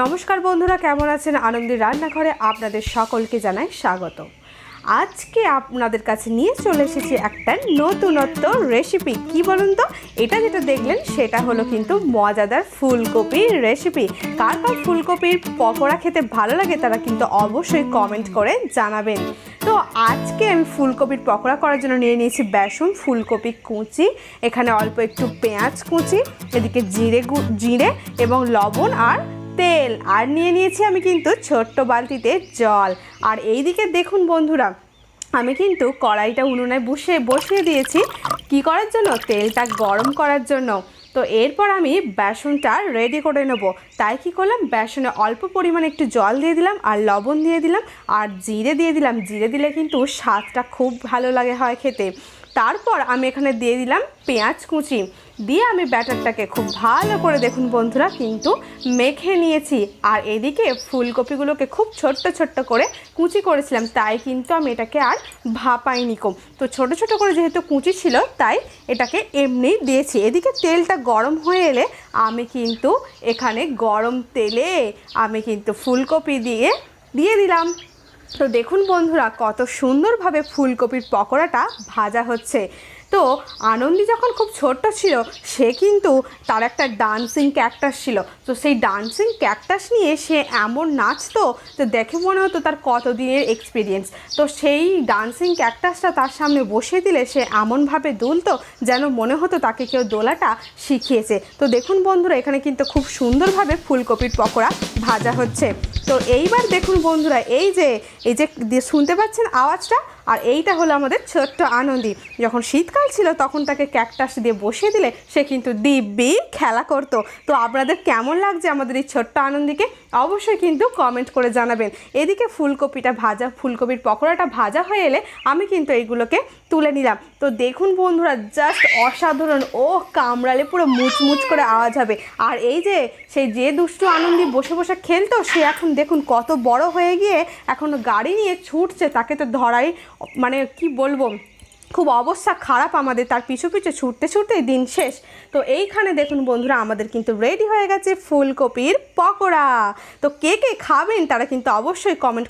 নমস্কার বন্ধুরা, কেমন আছেন? আনন্দের রান্নাঘরে আপনাদের সকলকে জানাই স্বাগত। আজকে আপনাদের কাছে নিয়ে চলে এসেছি একটা নতুনত্ব রেসিপি। কি বলুন তো, এটা যেটা দেখলেন সেটা হলো কিন্তু মজাদার ফুলকপির রেসিপি। কার কার ফুলকপির পকোড়া খেতে ভালো লাগে তারা কিন্তু অবশ্যই কমেন্ট করে জানাবেন। তো আজকে আমি ফুলকপির পকোড়া করার জন্য নিয়ে নিয়েছি বেসন, ফুলকপি কুচি, এখানে অল্প একটু পেঁয়াজ কুচি, এদিকে জিরে এবং লবণ আর তেল, আর নিয়ে নিয়েছি আমি কিন্তু ছোট্ট বালতিতে জল। আর এইদিকে দেখুন বন্ধুরা, আমি কিন্তু কড়াইটা উনুনে বসিয়ে দিয়েছি। কি করার জন্য? তেলটা গরম করার জন্য। তো এরপর আমি বেসনটা রেডি করে নেব। তাই কি করলাম, বেসনে অল্প পরিমাণে একটু জল দিয়ে দিলাম আর লবণ দিয়ে দিলাম আর জিরে দিয়ে দিলাম। জিরে দিলে কিন্তু স্বাদটা খুব ভালো লাগে হয় খেতে। তারপর আমি এখানে দিয়ে দিলাম পেঁয়াজ কুচি, দিয়ে আমি ব্যাটারটাকে খুব ভালো করে দেখুন বন্ধুরা কিন্তু মেখে নিয়েছি। আর এদিকে ফুলকপিগুলোকে খুব ছোট্ট ছোট্ট করে কুচি করেছিলাম, তাই কিন্তু আমি এটাকে আর ভাপাইনি কম। তো ছোট ছোট করে যেহেতু কুচি ছিল তাই এটাকে এমনি দিয়েছি। এদিকে তেলটা গরম হয়ে এলে আমি কিন্তু এখানে গরম তেলে আমি কিন্তু ফুলকপি দিয়ে দিলাম। তো দেখুন বন্ধুরা কত সুন্দরভাবে ফুলকপির পকোড়াটা ভাজা হচ্ছে। তো আনন্দী যখন খুব ছোট্ট ছিল সে কিন্তু তার একটা ডান্সিং ক্যাকটাস ছিল। তো সেই ডান্সিং ক্যাকটাস নিয়ে সে এমন নাচতো তো দেখে মনে হতো তার কতদিনের এক্সপিরিয়েন্স। তো সেই ডান্সিং ক্যাকটাসটা তার সামনে বসিয়ে দিলে সে এমনভাবে দুলতো যেন মনে হতো তাকে কেউ দোলাটা শিখিয়েছে। তো দেখুন বন্ধুরা এখানে কিন্তু খুব সুন্দরভাবে ফুলকপির পকোড়া ভাজা হচ্ছে। তো এইবার দেখুন বন্ধুরা, এই যে শুনতে পাচ্ছেন আওয়াজটা, আর এইটা হলো আমাদের ছোট্ট আনন্দী। যখন শীতকাল ছিল তখন তাকে ক্যাকটাস দিয়ে বসিয়ে দিলে সে কিন্তু দিব্যি খেলা করতো। তো আপনাদের কেমন লাগছে আমাদের এই ছোট্ট আনন্দীকে অবশ্যই কিন্তু কমেন্ট করে জানাবেন। এদিকে ফুলকপির পকোড়াটা ভাজা হয়ে এলে আমি কিন্তু এইগুলোকে তুলে নিলাম। তো দেখুন বন্ধুরা জাস্ট অসাধারণ, ও কামড়ালে পুরো মুচমুচ করে আওয়াজ হবে। আর এই যে দুষ্টু আনন্দী বসে বসে খেলতো সে এখন দেখুন কত বড় হয়ে গিয়ে এখন গাড়ি নিয়ে ছুটছে, তাকে তো ধরাই মানে কি বলবো, খুব অবস্থা খারাপ আমাদের, তার পিছু ছুটতে ছুটতে দিন শেষ। তো এইখানে দেখুন বন্ধুরা আমাদের কিন্তু রেডি হয়ে গেছে ফুলকপির পকোড়া। তো কে কে খাবেন তারা কিন্তু অবশ্যই কমেন্ট